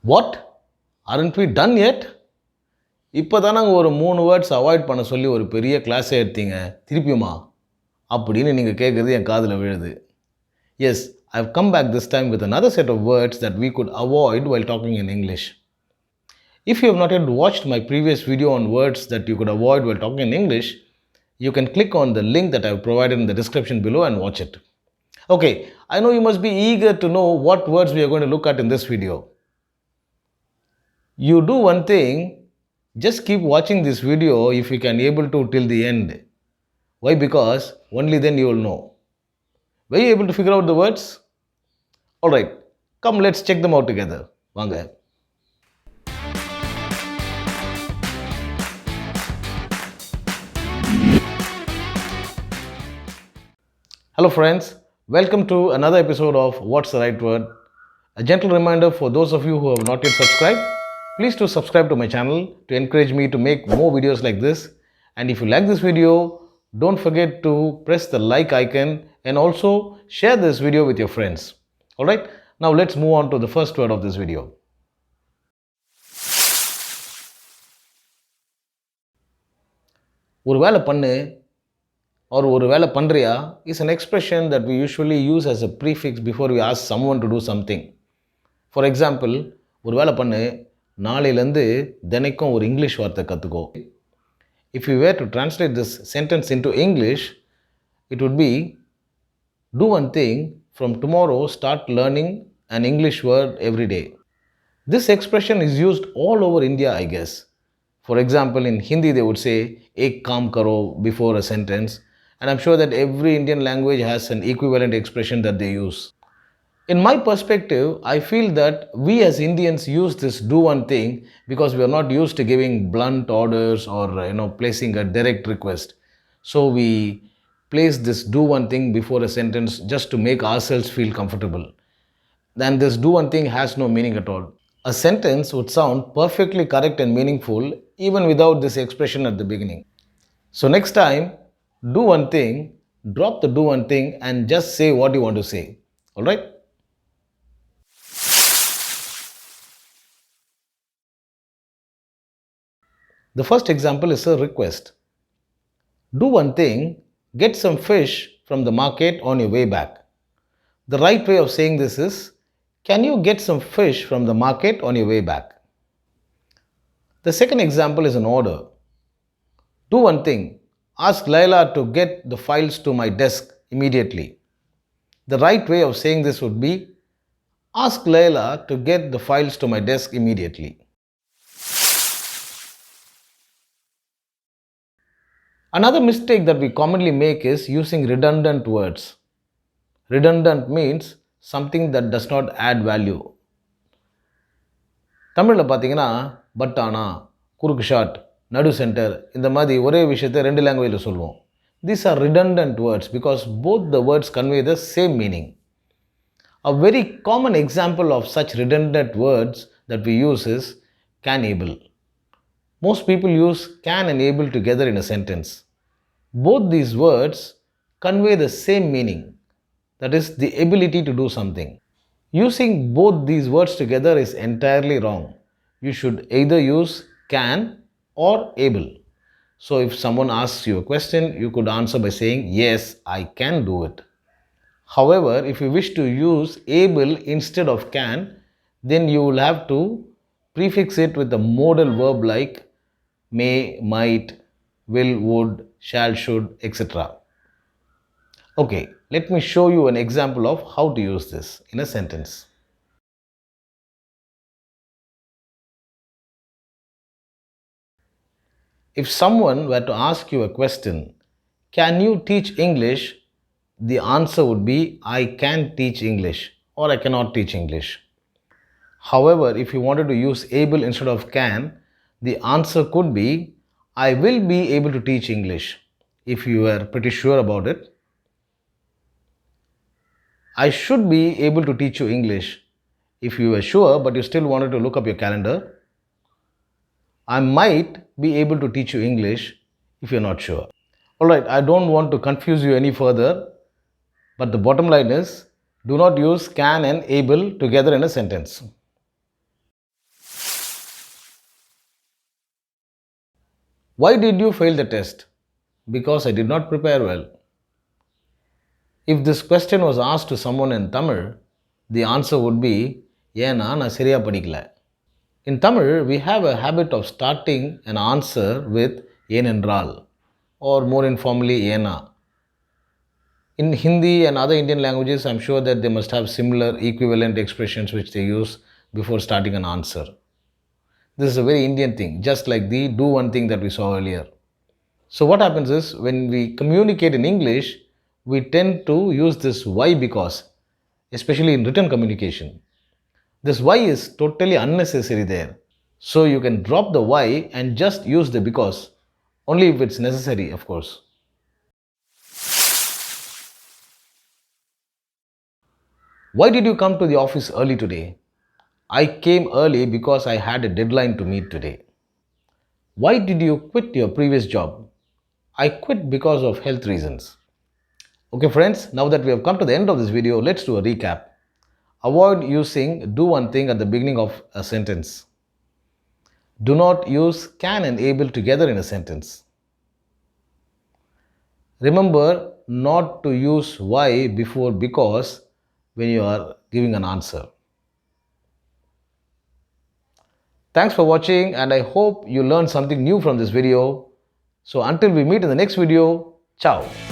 What? Aren't we done yet? இப்போ தான் நாங்கள் ஒரு 3 வேர்ட்ஸ் அவாய்ட் பண்ண சொல்லி ஒரு பெரிய கிளாஸே எடுத்தீங்க, திருப்பியுமா அப்படின்னு நீங்கள் கேட்குறது என் காதில் விழுது. Yes, I have come back this time with another set of words that we could avoid while talking in English. If you have not yet watched my previous video on words that you could avoid while talking in English, you can click on the link that I have provided in the description below and watch it. Okay, I know you must be eager to know what words we are going to look at in this video. You do one thing, just keep watching this video if you can able to till the end. Why? Because only then you will know. Were you able to figure out the words? Alright, come let's check them out together. Vaanga. Hello friends, welcome to another episode of What's the Right Word. A gentle reminder for those of you who have not yet subscribed, please do subscribe to my channel to encourage me to make more videos like this. And if you like this video, don't forget to press the like icon and also share this video with your friends. Alright, now let's move on to the first word of this video. ஒரு வேலை பண்ணு or ஒரு வேலை பண்றியா is an expression that we usually use as a prefix before we ask someone to do something. For example, ஒரு வேலை பண்ணு, நாளையிலேருந்து தினைக்கும் ஒரு இங்கிலீஷ் வார்த்தை கற்றுக்கோ. If we were to translate this sentence into English, it would be, do one thing, from tomorrow start learning an English word every day. This expression is used all over India, I guess. For example, in Hindi they would say, ek kaam karo before a sentence. And I'm sure that every Indian language has an equivalent expression that they use. In my perspective, I feel that we as Indians use this do one thing because we are not used to giving blunt orders or placing a direct request. So we place this do one thing before a sentence just to make ourselves feel comfortable. Then this do one thing has no meaning at all. A sentence would sound perfectly correct and meaningful even without this expression at the beginning. So next time, do one thing, drop the do one thing and just say what you want to say. Alright? The first example is a request. Do one thing, get some fish from the market on your way back. The right way of saying this is, can you get some fish from the market on your way back? The second example is an order. Do one thing, ask Laila to get the files to my desk immediately. The right way of saying this would be, ask Laila to get the files to my desk immediately. Another mistake that we commonly make is using redundant words. Redundant means something that does not add value. தமிழில் பார்த்தீங்கன்னா but ஆனா, குறுக்கு shot, நடு centre, இந்த மாதிரி ஒரே விஷயத்தை ரெண்டு லாங்குவேஜில் சொல்லுவோம். These are redundant words because both the words convey the same meaning. A very common example of such redundant words that we use is can able. Most people use can and able together in a sentence. Both these words convey the same meaning, that is, the ability to do something. Using both these words together is entirely wrong. You should either use can or able. So if someone asks you a question, you could answer by saying, yes, I can do it. However, if you wish to use able instead of can, then you will have to prefix it with a modal verb like may, might, will, would, shall, should, etc. Okay, let me show you an example of how to use this in a sentence. If someone were to ask you a question, can you teach English? The answer would be, I can teach English or I cannot teach English. However, if you wanted to use able instead of can, the answer could be, I will be able to teach English, if you were pretty sure about it. I should be able to teach you English, if you were sure but you still wanted to look up your calendar. I might be able to teach you English, if you're not sure. Alright, I don't want to confuse you any further, but the bottom line is, do not use can and able together in a sentence. Why did you fail the test? Because I did not prepare well. If this question was asked to someone in Tamil, the answer would be ஏனா நான் சரியா படிக்கல. In Tamil, we have a habit of starting an answer with ஏனென்றால் or more informally ஏனா. In Hindi and other Indian languages, I'm sure that they must have similar equivalent expressions which they use before starting an answer. This is a very Indian thing, just like the do one thing that we saw earlier. So, what happens is when we communicate in English, we tend to use this why because, especially in written communication. This why is totally unnecessary there. So, you can drop the why and just use the because, only if it's necessary, of course. Why did you come to the office early today? I came early because I had a deadline to meet today. Why did you quit your previous job? I quit because of health reasons. Okay friends, now that we have come to the end of this video, let's do a recap. Avoid using do one thing at the beginning of a sentence. Do not use can and able together in a sentence. Remember not to use why before because when you are giving an answer. Thanks for watching and I hope you learned something new from this video. So until we meet in the next video, ciao.